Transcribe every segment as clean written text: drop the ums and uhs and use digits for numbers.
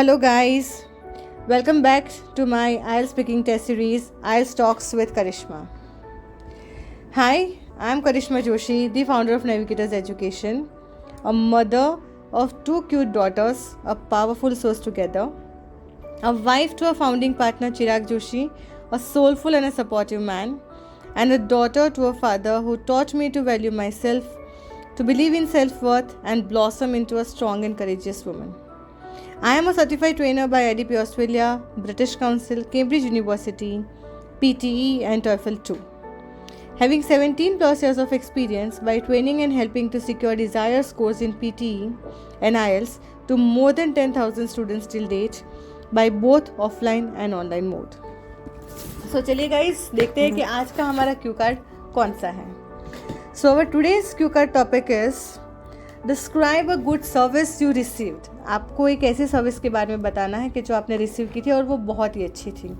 Hello guys, welcome back to my IELTS speaking test series IELTS Talks with Karishma. Hi, I am Karishma Joshi, the founder of Navigators Education, a mother of two cute daughters, a powerful source together, a wife to a founding partner Chirag Joshi, a soulful and a supportive man, and a daughter to a father who taught me to value myself, to believe in self-worth and blossom into a strong and courageous woman. I am a certified trainer by IDP Australia, British Council, Cambridge University, PTE and TOEFL 2. Having 17 plus years of experience by training and helping to secure desired scores in PTE and IELTS to more than 10,000 students till date by both offline and online mode. So चलिए guys देखते हैं कि आज का हमारा Q card कौन सा है. So our today's Q card topic is describe a good service you received. आपको एक ऐसी सर्विस के बारे में बताना है कि जो आपने रिसीव की थी और वो बहुत ही अच्छी थी.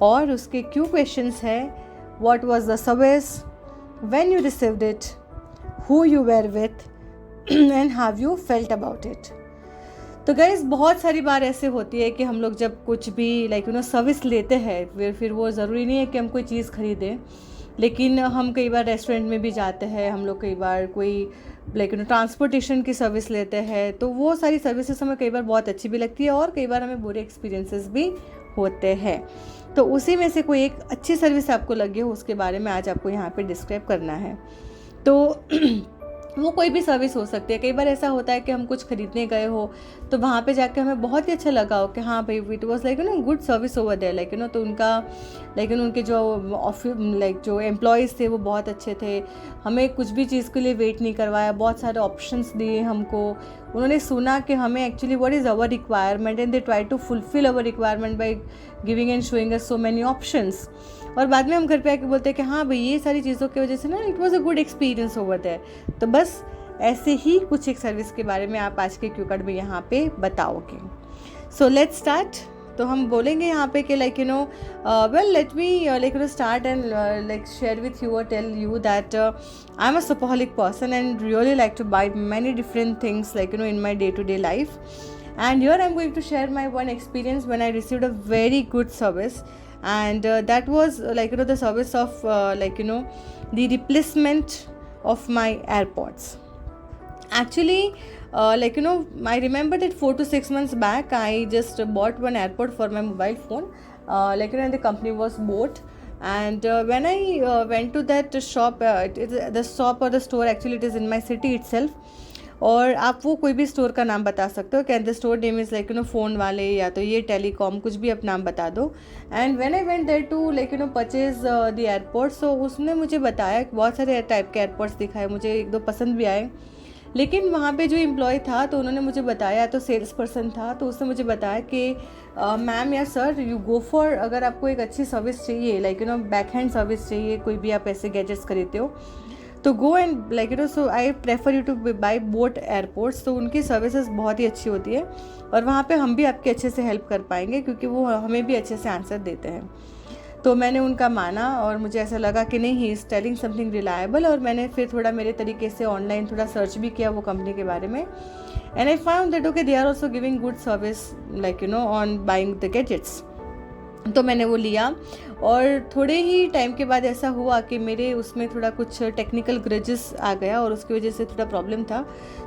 और उसके क्यू क्वेश्चंस है what was the service, when you received it, who you were with and how you felt about it. तो गाइज़ बहुत सारी बार ऐसे होती है कि हम लोग जब कुछ भी सर्विस लेते हैं फिर वो ज़रूरी नहीं है कि हम कोई चीज़ खरीदें, लेकिन हम कई बार रेस्टोरेंट में भी जाते हैं, हम लोग कई बार कोई ट्रांसपोर्टेशन की सर्विस लेते हैं, तो वो सारी सर्विसेज हमें कई बार बहुत अच्छी भी लगती है और कई बार हमें बुरे एक्सपीरियंसेस भी होते हैं. तो उसी में से कोई एक अच्छी सर्विस आपको लगी हो उसके बारे में आज आपको यहाँ पे डिस्क्राइब करना है. तो वो कोई भी सर्विस हो सकती है. कई बार ऐसा होता है कि हम कुछ खरीदने गए हो तो वहाँ पे जाके हमें बहुत ही अच्छा लगा हो कि हाँ भाई it was good service over there तो उनका उनके जो एम्प्लॉयज़ थे वो बहुत अच्छे थे. हमें कुछ भी चीज़ के लिए वेट नहीं करवाया, बहुत सारे ऑप्शंस दिए हमको. उन्होंने सुना कि हमें actually what is our requirement and they try to fulfil our requirement by giving and showing us so many options. और बाद में हम घर पे आके बोलते हैं कि हाँ भाई ये सारी चीज़ों की वजह से ना it was a good experience over there. तो बस ऐसे ही कुछ एक सर्विस के बारे में आप आज के क्यू कार्ड में यहाँ पे बताओगे. So let's start. तो हम बोलेंगे यहाँ पे कि well let me start and share with you और tell you that I am a shopaholic person and really like to buy many different things in my day-to-day life. And here I'm going to share my one experience when I received a very good service, and that was the service of the replacement of my AirPods. Actually I remember that 4 to 6 months back I just bought one AirPod for my mobile phone, and the company was Boat. And when I went to that shop, the shop or the store actually it is in my city itself. और आप वो कोई भी store का नाम बता सकते हो, can the store name is phone वाले या तो ये टेलीकॉम, कुछ भी आप नाम बता दो. And when I went there to purchase the airports, so उसने मुझे बताया बहुत सारे टाइप के एयरपोर्ट्स दिखाए, मुझे एक दो पसंद भी आए. लेकिन वहाँ पे जो एम्प्लॉय था तो उन्होंने मुझे बताया, तो सेल्स पर्सन था तो उसने मुझे बताया कि मैम या सर यू गो फॉर, अगर आपको एक अच्छी सर्विस चाहिए बैक हैंड सर्विस चाहिए, कोई भी आप ऐसे गैजेट्स खरीदते हो तो go and so I prefer you two by boat airports. तो उनकी सर्विसेज बहुत ही अच्छी होती है और वहाँ पे हम भी आपके अच्छे से हेल्प कर पाएंगे क्योंकि वो हमें भी अच्छे से आंसर देते हैं. तो मैंने उनका माना और मुझे ऐसा लगा कि नहीं, he is telling something reliable. और मैंने फिर थोड़ा मेरे तरीके से ऑनलाइन थोड़ा सर्च भी किया वो कंपनी के बारे में, and I found that okay they are also giving good service on buying the gadgets. तो मैंने वो लिया और थोड़े ही टाइम के बाद ऐसा हुआ कि मेरे उसमें थोड़ा कुछ टेक्निकल ग्लिचेस आ गया और उसकी वजह से थोड़ा प्रॉब्लम था.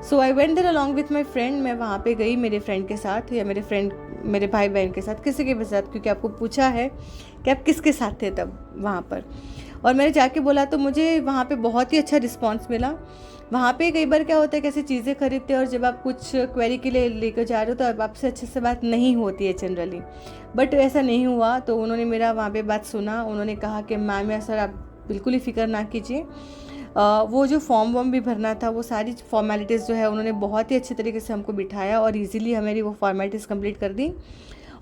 So I went there along with my friend. मैं वहाँ पे गई मेरे फ्रेंड के साथ या मेरे भाई बहन के साथ, किसी के भी साथ, क्योंकि आपको पूछा है कि आप किसके साथ थे तब वहाँ पर. और मैंने जाके बोला तो मुझे वहाँ पे बहुत ही अच्छा रिस्पॉन्स मिला. वहाँ पे कई बार क्या होता है, कैसी चीज़ें खरीदते हैं और जब आप कुछ क्वेरी के लिए लेकर जा रहे हो तो आपसे अच्छे से बात नहीं होती है जनरली, बट ऐसा नहीं हुआ. तो उन्होंने मेरा वहाँ पे बात सुना. उन्होंने कहा कि मैम या सर आप बिल्कुल ही फ़िक्र ना कीजिए, वो जो फॉर्म भी भरना था वो सारी फॉर्मेलिटीज़ जो है उन्होंने बहुत ही अच्छे तरीके से हमको बिठाया और ईज़िली हमारी वो फॉर्मेलिटीज़ कंप्लीट कर दी.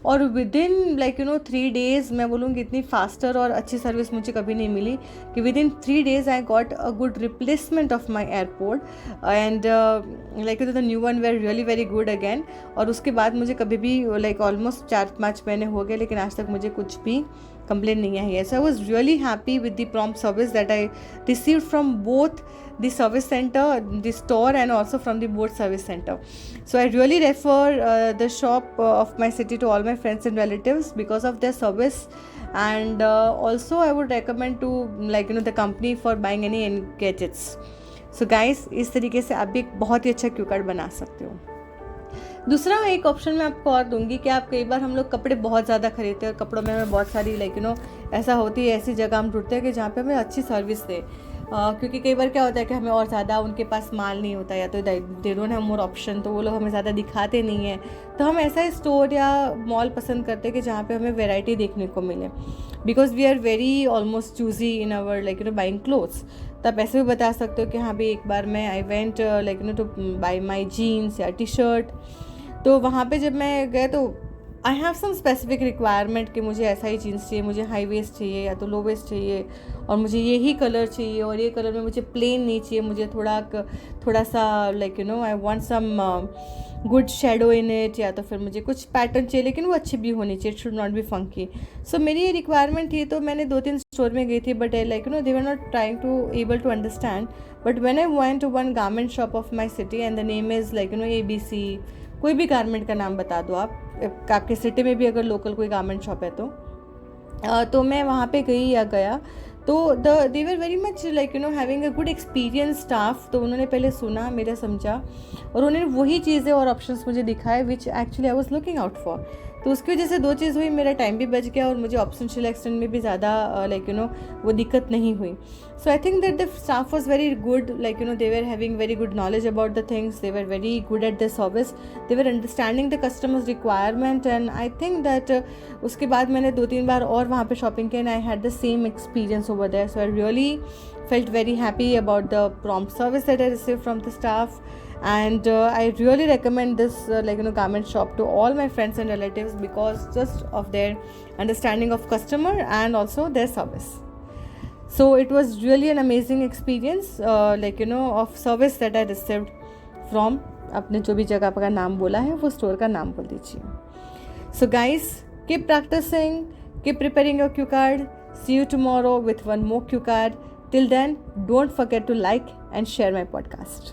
और विद इन 3 डेज़ मैं बोलूँगी इतनी फास्टर और अच्छी सर्विस मुझे कभी नहीं मिली कि with in 3 days I got a good replacement of my airport and the new one where really very good again. और उसके बाद मुझे कभी भी ऑलमोस्ट 4-5 महीने हो गए लेकिन आज तक मुझे कुछ भी कंप्लेन नहीं आई है. So I was really happy with the prompt service that I received from both the service center, the store, and also from the boat service center. So I really refer the shop of my city to all my friends and relatives because of their service, and also I would recommend to the company for buying any gadgets. So guys, इस तरीके से आप भी एक बहुत ही अच्छा Q card बना सकते हो. दूसरा एक ऑप्शन मैं आपको और दूंगी कि आप कई बार हम लोग कपड़े बहुत ज़्यादा खरीदते हैं और कपड़ों में हमें बहुत सारी ऐसा होती है, ऐसी जगह हम ढूंढते हैं कि जहाँ पे हमें अच्छी सर्विस दे. क्योंकि कई बार क्या होता है कि हमें और ज़्यादा उनके पास माल नहीं होता, या तो they don't have more option, तो वो लोग हमें ज़्यादा दिखाते नहीं हैं. तो हम ऐसा स्टोर या मॉल पसंद करते हैं कि जहाँ पे हमें वैरायटी देखने को मिले, because we are very almost choosy in our buying clothes. तो आप ऐसे भी बता सकते हो कि हाँ भाई, एक बार मैं I went to buy my jeans या टी शर्ट. तो वहाँ पे जब मैं गए तो I have some specific requirement कि मुझे ऐसा ही जीन्स चाहिए, मुझे हाई वेस्ट चाहिए या तो लो वेस्ट चाहिए, और मुझे यही कलर चाहिए, और ये कलर में मुझे प्लेन नहीं चाहिए, मुझे थोड़ा सा I want some good shadow in it, या तो फिर मुझे कुछ पैटर्न चाहिए लेकिन वो अच्छी भी होनी चाहिए, it should not be funky. So मेरी ये रिक्वायरमेंट थी. तो मैंने 2-3 स्टोर में गई थी, but they were not trying to able to understand. But when I went to one garment shop of my city and the name is ABC, कोई भी गारमेंट का नाम बता दो आप, आपके सिटी में भी अगर लोकल कोई गारमेंट शॉप है तो मैं वहाँ पे गई या गया, तो they were very much having a good experience staff. तो उन्होंने पहले सुना, मेरा समझा, और उन्होंने वही चीज़ें और ऑप्शंस मुझे दिखाए which actually I was looking out for. तो उसकी वजह से 2 चीज़ हुई, मेरा टाइम भी बच गया और मुझे ऑप्शन सिलेक्शन में भी ज़्यादा वो दिक्कत नहीं हुई. So I think that the staff was very good, they were having very good knowledge about the things, they were very good at the service, they were understanding the customers requirement. And I think that उसके बाद मैंने 2-3 बार और वहाँ पे shopping की, and I had the same experience over there. So I really felt very happy about the prompt service that I received from the staff, and I really recommend this garment shop to all my friends and relatives because just of their understanding of customer and also their service. So it was really an amazing experience of service that I received from आपने जो भी जगह का नाम बोला है वो store का नाम बोल दीजिए. So guys, keep practicing, keep preparing your cue card. See you tomorrow with one more cue card. Till then, don't forget to like and share my podcast.